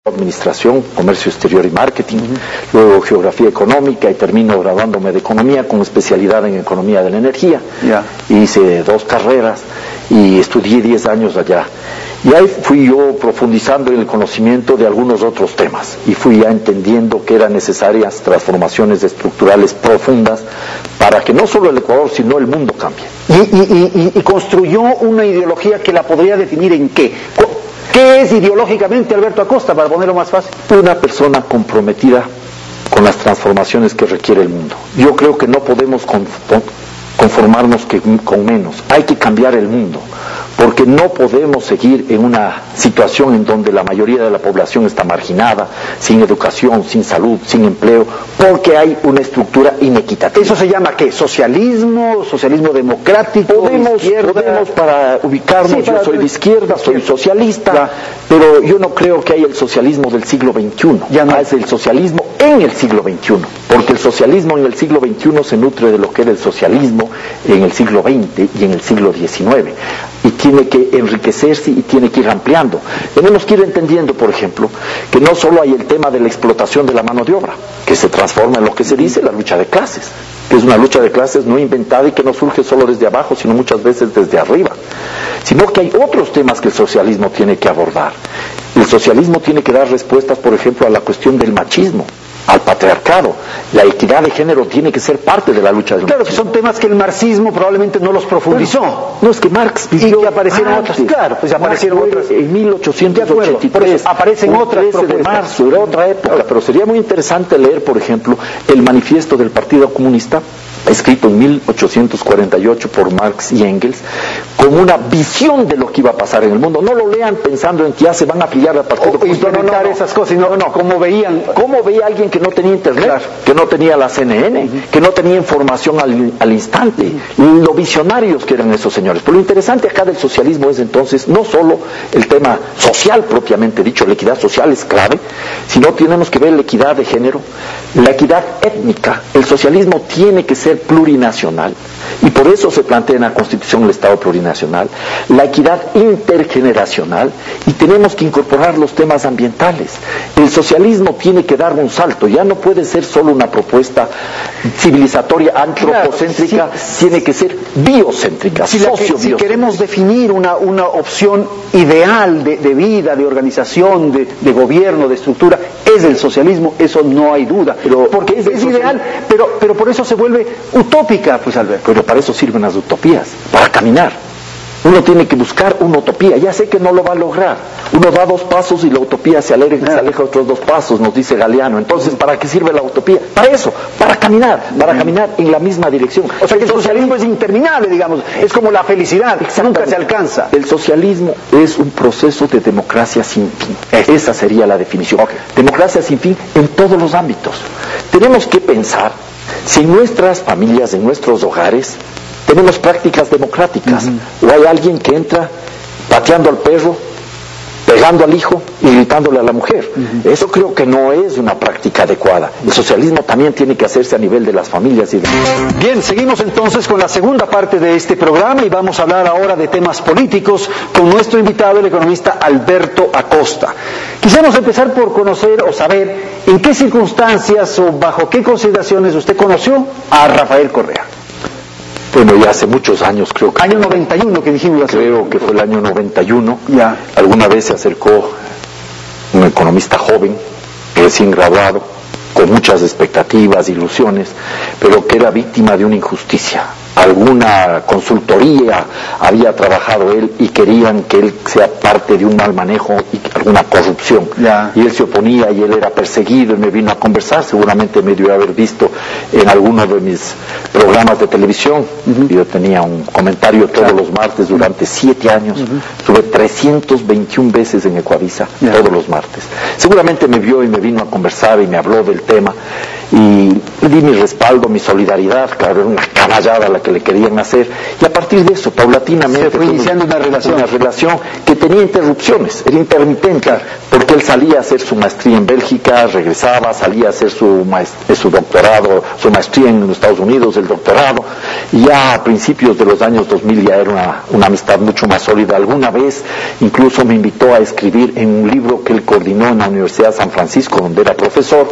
Administración, Comercio Exterior y Marketing, luego Geografía Económica y termino graduándome de Economía con especialidad en Economía de la Energía. Hice 2 carreras y estudié 10 años allá. Y ahí fui yo profundizando en el conocimiento de algunos otros temas y fui ya entendiendo que eran necesarias transformaciones estructurales profundas para que no solo el Ecuador, sino el mundo cambie. Y construyó una ideología que la podría definir en qué. ¿Qué es ideológicamente Alberto Acosta, para ponerlo más fácil? Una persona comprometida con las transformaciones que requiere el mundo. Yo creo que no podemos conformarnos con menos. Hay que cambiar el mundo, porque no podemos seguir en una situación en donde la mayoría de la población está marginada, sin educación, sin salud, sin empleo, porque hay una estructura inequitativa. ¿Eso se llama qué? ¿Socialismo? ¿Socialismo democrático? Podemos para ubicarnos, yo soy de izquierda, soy socialista, pero yo no creo que haya el socialismo del siglo XXI. Es el socialismo en el siglo XXI, porque el socialismo en el siglo XXI se nutre de lo que era el socialismo en el siglo XX y en el siglo XIX, y tiene que enriquecerse y tiene que ir ampliando. Tenemos que ir entendiendo, por ejemplo, que no solo hay el tema de la explotación de la mano de obra, que se transforma en lo que se dice la lucha de clases, que es una lucha de clases no inventada y que no surge solo desde abajo, sino muchas veces desde arriba, sino que hay otros temas que el socialismo tiene que abordar. El socialismo tiene que dar respuestas, por ejemplo, a la cuestión del machismo, al patriarcado. La equidad de género tiene que ser parte de la lucha del machismo. Claro, que son temas que el marxismo probablemente no los profundizó. Bueno, no, es que Marx vivió y que aparecieron otras. Claro, pues aparecieron otras. En 1883. Aparecen otras 13 de marzo, era otra época. Pero sería muy interesante leer, por ejemplo, el manifiesto del Partido Comunista, escrito en 1848 por Marx y Engels, con una visión de lo que iba a pasar en el mundo. No lo lean pensando en que ya se van a afiliar al Partido Comunista. No, esas cosas, ¿cómo veían? ¿Cómo veía alguien que no tenía internet, que no tenía la CNN, que no tenía información al instante? Lo visionarios que eran esos señores. Pero lo interesante acá del socialismo es entonces no solo el tema social propiamente dicho, la equidad social es clave, sino tenemos que ver la equidad de género, la equidad étnica. El socialismo tiene que ser plurinacional y por eso se plantea en la Constitución el Estado plurinacional, la equidad intergeneracional, y tenemos que incorporar los temas ambientales. El socialismo tiene que dar un salto, ya no puede ser solo una propuesta civilizatoria antropocéntrica, tiene que ser biocéntrica, sociobiocéntrica. Si queremos definir una opción ideal de vida, de organización, de gobierno, de estructura, es el socialismo, eso no hay duda, porque es ideal, pero por eso se vuelve utópica, pues Alberto. Pero para eso sirven las utopías, para caminar. Uno tiene que buscar una utopía. Ya sé que no lo va a lograr. Uno da 2 pasos y la utopía se aleja otros 2 pasos, nos dice Galeano. Entonces, ¿para qué sirve la utopía? Para eso, para caminar en la misma dirección. O sea que el socialismo es interminable, digamos, es como la felicidad, nunca se alcanza. El socialismo es un proceso de democracia sin fin. Esa sería la definición. Democracia sin fin en todos los ámbitos. Tenemos que pensar si en nuestras familias, en nuestros hogares, tenemos prácticas democráticas, o hay alguien que entra pateando al perro, pegando al hijo y gritándole a la mujer. Eso creo que no es una práctica adecuada. El socialismo también tiene que hacerse a nivel de las familias. Bien, seguimos entonces con la segunda parte de este programa y vamos a hablar ahora de temas políticos con nuestro invitado, el economista Alberto Acosta. Quisiéramos empezar por conocer o saber en qué circunstancias o bajo qué consideraciones usted conoció a Rafael Correa. Bueno, ya hace muchos años, creo que... Año 91 que dijimos. Creo que fue el año 91. Alguna vez se acercó un economista joven, recién graduado, con muchas expectativas, ilusiones, pero que era víctima de una injusticia. Alguna consultoría había trabajado él y querían que él sea parte de un mal manejo y alguna corrupción. Y él se oponía y él era perseguido y me vino a conversar. Seguramente me debió haber visto en alguno de mis programas de televisión. Yo tenía un comentario todos los martes durante 7 años. Estuve 321 veces en Ecuavisa, todos los martes. Seguramente me vio y me vino a conversar y me habló del tema. Y le di mi respaldo, mi solidaridad, claro, era una canallada la que le querían hacer, y a partir de eso, paulatinamente, se fue iniciando una relación que tenía interrupciones, era intermitente, porque él salía a hacer su maestría en Bélgica, regresaba, salía a hacer su doctorado, su maestría en los Estados Unidos, el doctorado, y ya a principios de los años 2000 ya era una amistad mucho más sólida. Alguna vez incluso me invitó a escribir en un libro que él coordinó en la Universidad de San Francisco, donde era profesor,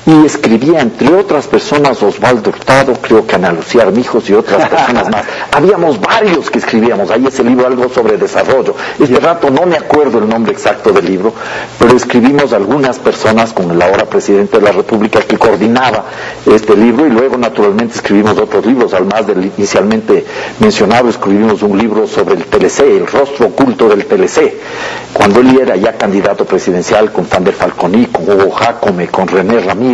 y escribía, entre otras personas, Osvaldo Hurtado, creo que Ana Lucía Armijos y otras personas más. Habíamos varios que escribíamos, ahí ese libro, algo sobre desarrollo. Este rato no me acuerdo el nombre exacto del libro, pero escribimos algunas personas con el ahora presidente de la República que coordinaba este libro, y luego naturalmente escribimos otros libros, además del inicialmente mencionado, escribimos un libro sobre el TLC, el rostro oculto del TLC, cuando él era ya candidato presidencial, con Fander Falconi, con Hugo Jacome, con René Ramírez,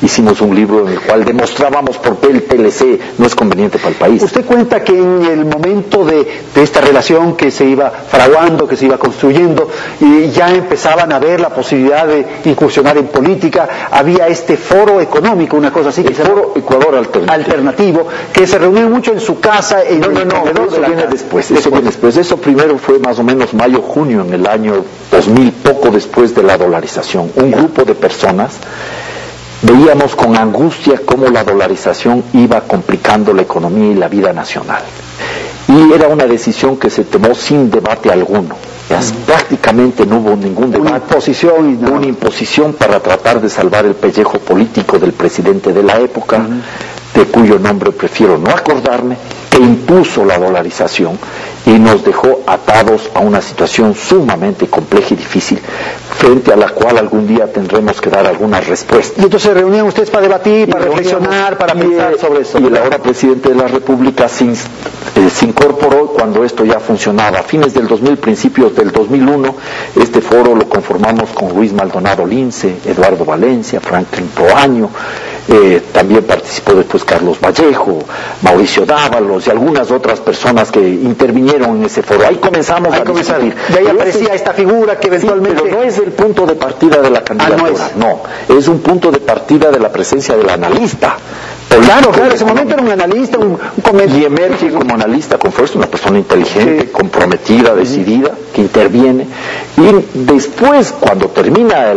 hicimos un libro en el cual demostrábamos por qué el TLC no es conveniente para el país. Usted cuenta que en el momento de esta relación que se iba fraguando, que se iba construyendo, y ya empezaban a ver la posibilidad de incursionar en política, había este foro económico, una cosa así, que el Foro Ecuador Alternativo, que se reunió mucho en su casa. No, eso viene después. Eso primero fue más o menos mayo, junio en el año 2000, poco después de la dolarización. Un grupo de personas veíamos con angustia cómo la dolarización iba complicando la economía y la vida nacional. Y era una decisión que se tomó sin debate alguno. Prácticamente no hubo ningún debate, una imposición para tratar de salvar el pellejo político del presidente de la época, de cuyo nombre prefiero no acordarme, que impuso la dolarización y nos dejó atados a una situación sumamente compleja y difícil, frente a la cual algún día tendremos que dar alguna respuesta. Y entonces se reunían ustedes para debatir, para reflexionar, para pensar sobre eso. Y el ahora presidente de la República se incorporó cuando esto ya funcionaba. A fines del 2000, principios del 2001, este foro lo conformamos con Luis Maldonado Lince, Eduardo Valencia, Franklin Proaño, también participó después Carlos Vallejo, Mauricio Dávalos y algunas otras personas que intervinieron en ese foro. Ahí comenzamos a discutir. Y ahí aparecía esta figura que eventualmente... Sí, pero no es el punto de partida de la candidatura, no, es un punto de partida de la presencia del analista. Claro, en ese momento era un analista, un y emerge como analista con fuerza, una persona inteligente, comprometida, decidida, que interviene, y después, cuando termina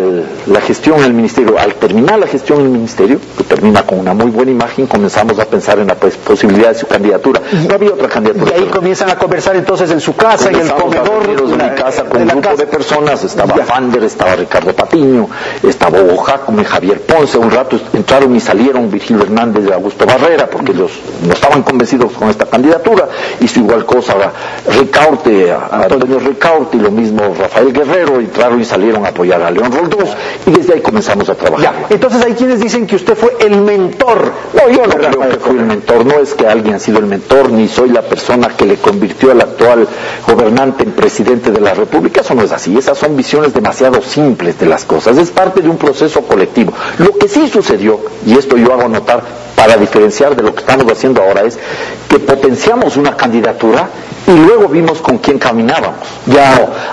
la gestión en el ministerio, al terminar la gestión en el ministerio, que termina con una muy buena imagen, comenzamos a pensar en la posibilidad de su candidatura. No había otra candidatura. Y ahí comienzan a conversar entonces en su casa, en el comedor de mi casa, con un grupo de personas. Estaba Fander, estaba Ricardo Patiño, estaba Hugo Jacome, Javier Ponce. Un rato entraron y salieron Virgilio Hernández de Augusto Barrera, porque ellos no estaban convencidos con esta candidatura. Hizo igual cosa Ricaurte, Antonio Ricaurte, y lo mismo Rafael Guerrero. Entraron y salieron a apoyar a León Roldós, y desde ahí comenzamos a trabajar. Entonces hay quienes dicen que usted fue el mentor. No, yo no creo que fui el mentor. No es que alguien ha sido el mentor, ni soy la persona que le convirtió al actual gobernante en presidente de la República. Eso no es así. Esas son visiones demasiado simples de las cosas. Es parte de un proceso colectivo. Lo que sí sucedió, y esto yo hago notar para diferenciar de lo que estamos haciendo ahora, es que potenciamos una candidatura y luego vimos con quién caminábamos.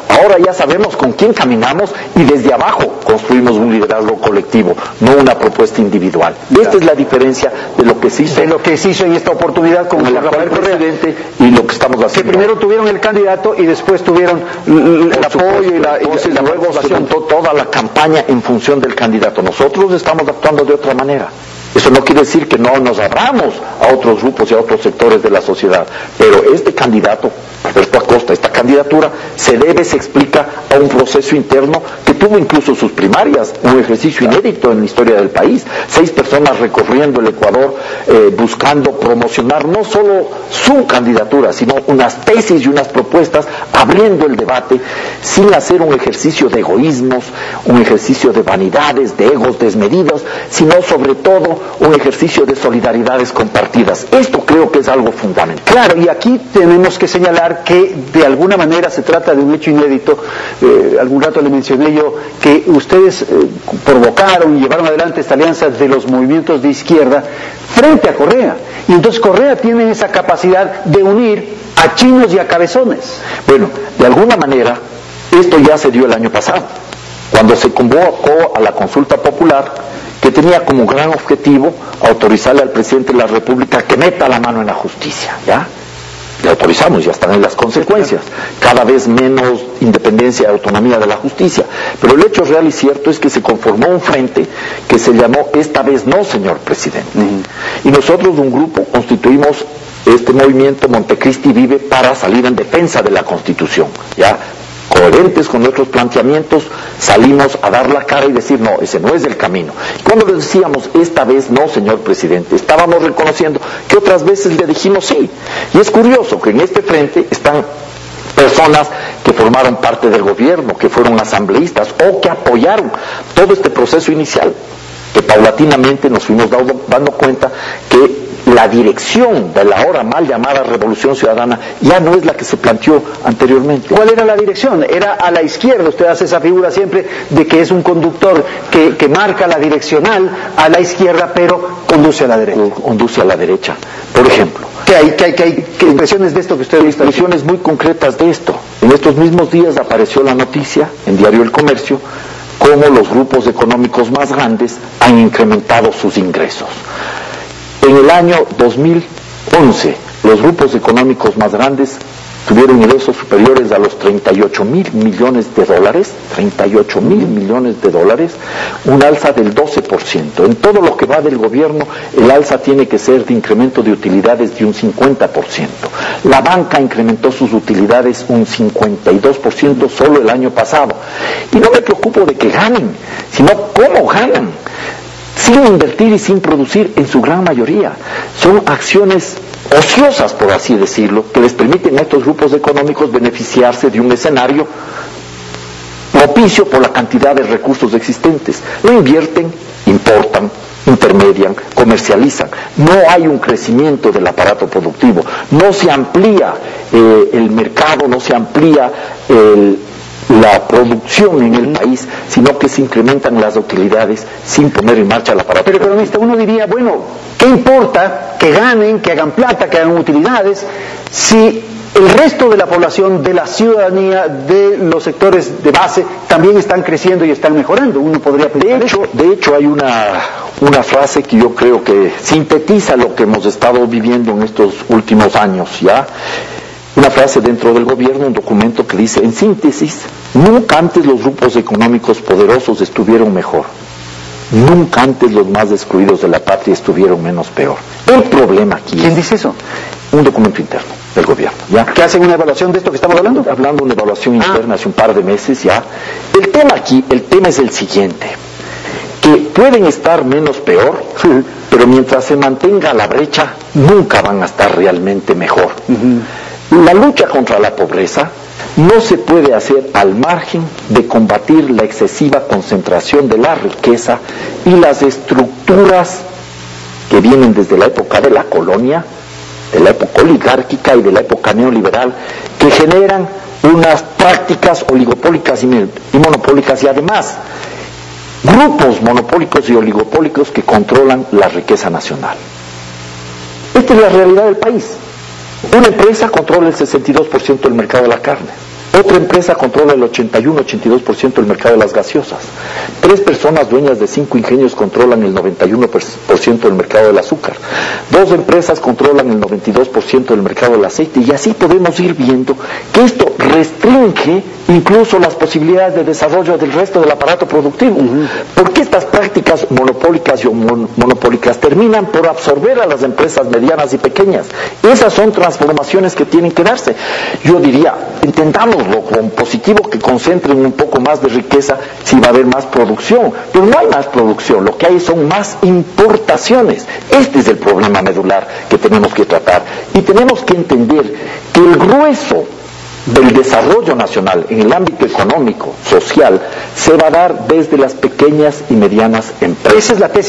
Ahora ya sabemos con quién caminamos, y desde abajo construimos un liderazgo colectivo, no una propuesta individual. Esta es la diferencia de lo que se hizo. De lo que se hizo en esta oportunidad con el actual presidente y lo que estamos haciendo. Que primero tuvieron el candidato y después tuvieron el apoyo y luego se montó toda la campaña en función del candidato. Nosotros estamos actuando de otra manera. Eso no quiere decir que no nos abramos a otros grupos y a otros sectores de la sociedad, pero este candidato, Alberto Acosta, esta candidatura se explica a un proceso interno que tuvo incluso sus primarias, un ejercicio inédito en la historia del país. 6 personas recorriendo el Ecuador buscando promocionar no solo su candidatura, sino unas tesis y unas propuestas, abriendo el debate sin hacer un ejercicio de egoísmos, un ejercicio de vanidades, de egos desmedidos, sino sobre todo un ejercicio de solidaridades compartidas. Esto creo que es algo fundamental. Claro, y aquí tenemos que señalar que de alguna manera se trata de un hecho inédito. Algún rato le mencioné yo que ustedes provocaron y llevaron adelante esta alianza de los movimientos de izquierda frente a Correa. Y entonces Correa tiene esa capacidad de unir a chinos y a cabezones. Bueno, de alguna manera, esto ya se dio el año pasado, cuando se convocó a la consulta popular que tenía como gran objetivo autorizarle al presidente de la República que meta la mano en la justicia, ¿ya? Le autorizamos, ya están en las consecuencias, cada vez menos independencia y autonomía de la justicia, pero el hecho real y cierto es que se conformó un frente que se llamó Esta vez no, señor presidente, y nosotros, un grupo, constituimos este movimiento Montecristi Vive para salir en defensa de la Constitución, ¿ya? Coherentes con nuestros planteamientos, salimos a dar la cara y decir, no, ese no es el camino. Cuando le decíamos, esta vez no, señor presidente, estábamos reconociendo que otras veces le dijimos sí. Y es curioso que en este frente están personas que formaron parte del gobierno, que fueron asambleístas o que apoyaron todo este proceso inicial, que paulatinamente nos fuimos dando cuenta que la dirección de la ahora mal llamada Revolución Ciudadana ya no es la que se planteó anteriormente. ¿Cuál era la dirección? Era a la izquierda. Usted hace esa figura siempre de que es un conductor que marca la direccional a la izquierda, pero conduce a la derecha. Conduce a la derecha. Por ejemplo, ¿Qué impresiones de esto que usted ha visto? Impresiones muy concretas de esto. En estos mismos días apareció la noticia en Diario El Comercio cómo los grupos económicos más grandes han incrementado sus ingresos. En el año 2011, los grupos económicos más grandes tuvieron ingresos superiores a los 38.000 millones de dólares, 38.000 millones de dólares, un alza del 12%. En todo lo que va del gobierno, el alza tiene que ser de incremento de utilidades de un 50%. La banca incrementó sus utilidades un 52% solo el año pasado. Y no me preocupo de que ganen, sino cómo ganan. Sin invertir y sin producir en su gran mayoría. Son acciones ociosas, por así decirlo, que les permiten a estos grupos económicos beneficiarse de un escenario propicio por la cantidad de recursos existentes. No invierten, importan, intermedian, comercializan. No hay un crecimiento del aparato productivo. No se amplía el mercado, no se amplía la producción en el país, sino que se incrementan las utilidades sin poner en marcha el aparato. Pero economista, uno diría, bueno, ¿qué importa que ganen, que hagan plata, que hagan utilidades, si el resto de la población, de la ciudadanía, de los sectores de base, también están creciendo y están mejorando? Uno podría pensar de hecho hay una frase que yo creo que sintetiza lo que hemos estado viviendo en estos últimos años, ¿ya? Una frase dentro del gobierno, un documento que dice, en síntesis, nunca antes los grupos económicos poderosos estuvieron mejor. Nunca antes los más excluidos de la patria estuvieron menos peor. El problema aquí ¿Quién dice eso? Un documento interno del gobierno, ¿ya? ¿Que hacen una evaluación de esto que estamos hablando? Hablando de una evaluación interna hace un par de meses, ¿ya? El tema es el siguiente, que pueden estar menos peor, pero mientras se mantenga la brecha, nunca van a estar realmente mejor. La lucha contra la pobreza no se puede hacer al margen de combatir la excesiva concentración de la riqueza y las estructuras que vienen desde la época de la colonia, de la época oligárquica y de la época neoliberal, que generan unas prácticas oligopólicas y monopólicas, y además grupos monopólicos y oligopólicos que controlan la riqueza nacional. Esta es la realidad del país. Una empresa controla el 62% del mercado de la carne. Otra empresa controla el 81-82% del mercado de las gaseosas. 3 personas dueñas de 5 ingenios controlan el 91% del mercado del azúcar. 2 empresas controlan el 92% del mercado del aceite. Y así podemos ir viendo que esto restringe incluso las posibilidades de desarrollo del resto del aparato productivo. Porque estas prácticas monopólicas y monopólicas terminan por absorber a las empresas medianas y pequeñas. Esas son transformaciones que tienen que darse. Yo diría, entendámoslo con positivo, que concentren un poco más de riqueza si va a haber más producción. Pero no hay más producción, lo que hay son más importaciones. Este es el problema medular que tenemos que tratar. Y tenemos que entender que el grueso del desarrollo nacional en el ámbito económico, social, se va a dar desde las pequeñas y medianas empresas. Esa es la tesis